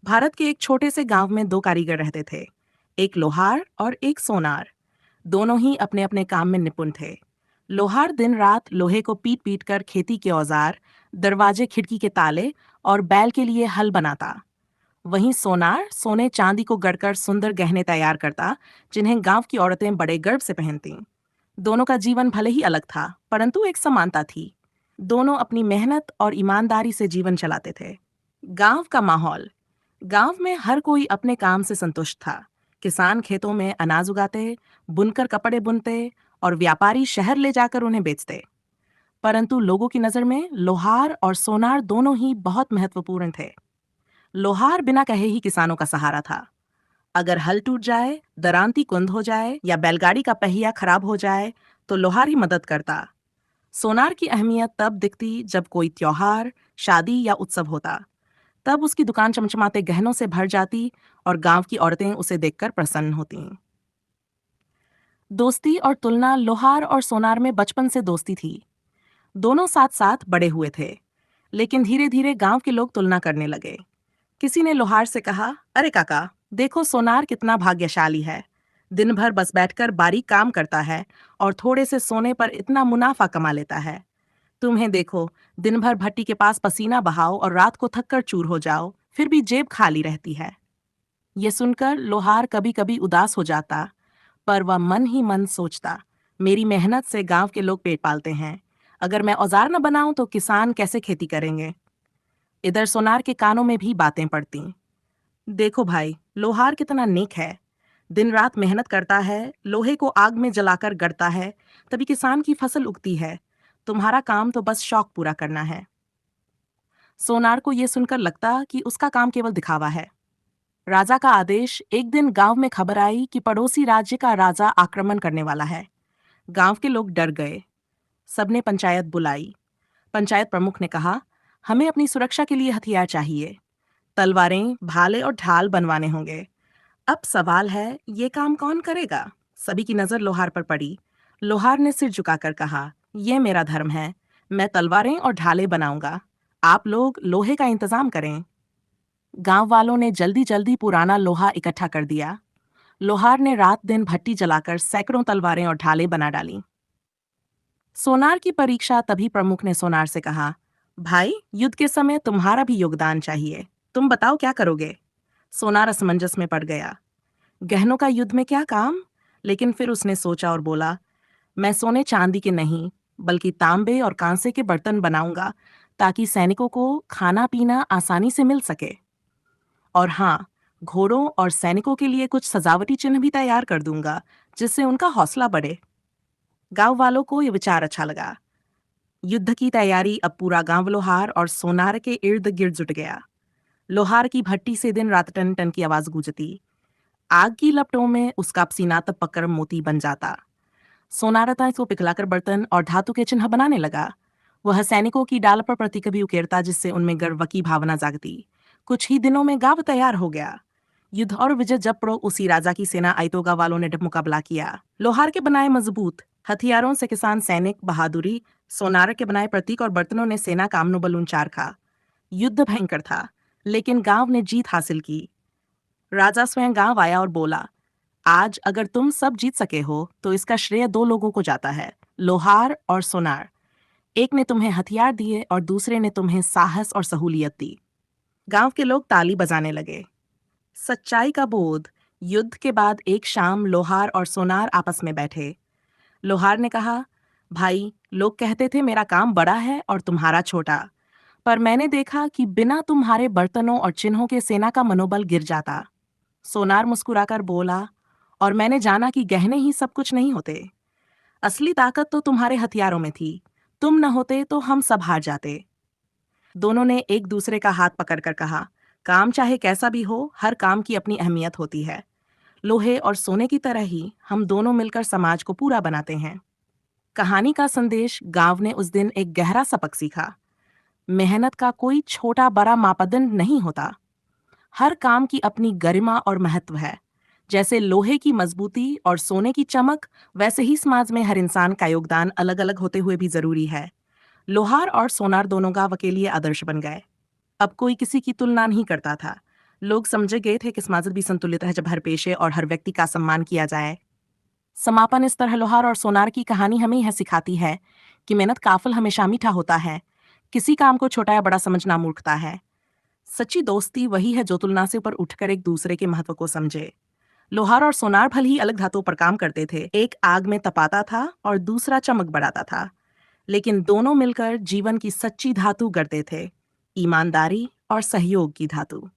भारत के एक छोटे से गांव में दो कारीगर रहते थे। एक लोहार और एक सोनार। दोनों ही अपने अपने काम में निपुण थे। लोहार दिन रात लोहे को पीट पीट कर खेती के औजार, दरवाजे खिड़की के ताले और बैल के लिए हल बनाता। वहीं सोनार सोने चांदी को गढ़कर सुंदर गहने तैयार करता, जिन्हें गांव की औरतें बड़े गर्व से पहनती। दोनों का जीवन भले ही अलग था, परंतु एक समानता थी। दोनों अपनी मेहनत और ईमानदारी से जीवन चलाते थे। गांव का माहौल। गांव में हर कोई अपने काम से संतुष्ट था। किसान खेतों में अनाज उगाते, बुनकर कपड़े बुनते और व्यापारी शहर ले जाकर उन्हें बेचते। परंतु लोगों की नजर में लोहार और सोनार दोनों ही बहुत महत्वपूर्ण थे। लोहार बिना कहे ही किसानों का सहारा था। अगर हल टूट जाए, दरांती कुंद हो जाए या बैलगाड़ी का पहिया खराब हो जाए, तो लोहार ही मदद करता। सोनार की अहमियत तब दिखती जब कोई त्योहार, शादी या उत्सव होता। तब उसकी दुकान चमचमाते गहनों से भर जाती और गांव की औरतें उसे देखकर प्रसन्न होतीं। दोस्ती और तुलना। लोहार और सोनार में बचपन से दोस्ती थी। दोनों साथ साथ बड़े हुए थे। लेकिन धीरे धीरे गांव के लोग तुलना करने लगे। किसी ने लोहार से कहा, अरे काका, देखो सोनार कितना भाग्यशाली है। दिन भर बस बैठकर बारीक काम करता है और थोड़े से सोने पर इतना मुनाफा कमा लेता है। तुम्हें देखो, दिन भर भट्टी के पास पसीना बहाओ और रात को थक कर चूर हो जाओ, फिर भी जेब खाली रहती है। ये सुनकर लोहार कभी कभी उदास हो जाता, पर वह मन ही मन सोचता, मेरी मेहनत से गांव के लोग पेट पालते हैं। अगर मैं औजार न बनाऊं तो किसान कैसे खेती करेंगे। इधर सोनार के कानों में भी बातें पड़ती। देखो भाई, लोहार कितना नेक है। दिन रात मेहनत करता है, लोहे को आग में जलाकर गढ़ता है, तभी किसान की फसल उगती है। तुम्हारा काम तो बस शौक पूरा करना है। सोनार को यह सुनकर लगता कि उसका काम केवल दिखावा है। राजा का आदेश। एक दिन गांव में खबर आई कि पड़ोसी राज्य का राजा आक्रमण करने वाला है। गांव के लोग डर गए। सबने पंचायत बुलाई। पंचायत प्रमुख ने कहा, हमें अपनी सुरक्षा के लिए हथियार चाहिए। तलवारें, भाले और ढाल बनवाने होंगे। अब सवाल है, ये काम कौन करेगा। सभी की नजर लोहार पर पड़ी। लोहार ने सिर झुकाकर कहा, यह मेरा धर्म है। मैं तलवारें और ढाले बनाऊंगा। आप लोग लोहे का इंतजाम करें। गांव वालों ने जल्दी जल्दी पुराना लोहा इकट्ठा कर दिया। लोहार ने रात दिन भट्टी जलाकर सैकड़ों तलवारें और ढाले बना डाली। सोनार की परीक्षा। तभी प्रमुख ने सोनार से कहा, भाई, युद्ध के समय तुम्हारा भी योगदान चाहिए। तुम बताओ क्या करोगे। सोनार असमंजस में पड़ गया। गहनों का युद्ध में क्या काम। लेकिन फिर उसने सोचा और बोला, मैं सोने चांदी के नहीं, बल्कि तांबे और कांसे के बर्तन बनाऊंगा, ताकि सैनिकों को खाना पीना आसानी से मिल सके। और हाँ, घोड़ों और सैनिकों के लिए कुछ सजावटी चिन्ह भी तैयार कर दूंगा, जिससे उनका हौसला बढ़े। गांव वालों को यह विचार अच्छा लगा। युद्ध की तैयारी। अब पूरा गांव लोहार और सोनार के इर्द गिर्द जुट गया। लोहार की भट्टी से दिन रात टन टन की आवाज गूंजती। आग की लपटों में उसका पसीना तपकर मोती बन जाता। सोनारता इसको पिघलाकर बर्तन और धातु के चिन्ह बनाने लगा। वह सैनिकों की डाल पर प्रति कभी उकेरता, जिससे उनमें गर्व की भावना जागती। कुछ ही दिनों में गांव तैयार हो गया। युद्ध और विजय जब पड़ो, उसी राजा की सेना आई तो गांव वालों ने मुकाबला किया। लोहार के बनाए मजबूत हथियारों से किसान सैनिक बहादुरी, सोनार के बनाए प्रतीक और बर्तनों ने सेना का आमनो बलून चारखा। युद्ध भयंकर था, लेकिन गांव ने जीत हासिल की। राजा स्वयं गांव आया और बोला, आज अगर तुम सब जीत सके हो तो इसका श्रेय दो लोगों को जाता है, लोहार और सोनार। एक ने तुम्हें हथियार दिए और दूसरे ने तुम्हें साहस और सहूलियत दी। गांव के लोग ताली बजाने लगे। सच्चाई का बोध। युद्ध के बाद एक शाम लोहार और सोनार आपस में बैठे। लोहार ने कहा, भाई, लोग कहते थे मेरा काम बड़ा है और तुम्हारा छोटा, पर मैंने देखा कि बिना तुम्हारे बर्तनों और चिन्हों के सेना का मनोबल गिर जाता। सोनार मुस्कुराकर बोला, और मैंने जाना कि गहने ही सब कुछ नहीं होते। असली ताकत तो तुम्हारे हथियारों में थी। तुम न होते तो हम सब हार जाते। दोनों ने एक दूसरे का हाथ पकड़कर कहा, काम चाहे कैसा भी हो, हर काम की अपनी अहमियत होती है। लोहे और सोने की तरह ही हम दोनों मिलकर समाज को पूरा बनाते हैं। कहानी का संदेश। गांव ने उस दिन एक गहरा सबक सीखा। मेहनत का कोई छोटा बड़ा मापदंड नहीं होता। हर काम की अपनी गरिमा और महत्व है। जैसे लोहे की मजबूती और सोने की चमक, वैसे ही समाज में हर इंसान का योगदान अलग अलग होते हुए भी जरूरी है। लोहार और सोनार दोनों गांव के लिए आदर्श बन गए। अब कोई किसी की तुलना नहीं करता था। लोग समझ गए थे कि समाज भी संतुलित है जब हर पेशे और हर व्यक्ति का सम्मान किया जाए। समापन इस तरह लोहार और सोनार की कहानी हमें यह सिखाती है कि मेहनत का फल हमेशा मीठा होता है। किसी काम को छोटा या बड़ा समझना मूर्खता है। सच्ची दोस्ती वही है जो तुलना से ऊपर उठकर एक दूसरे के महत्व को समझे। लोहार और सोनार भले ही अलग धातुओं पर काम करते थे, एक आग में तपाता था और दूसरा चमक बढ़ाता था, लेकिन दोनों मिलकर जीवन की सच्ची धातु गढ़ते थे, ईमानदारी और सहयोग की धातु।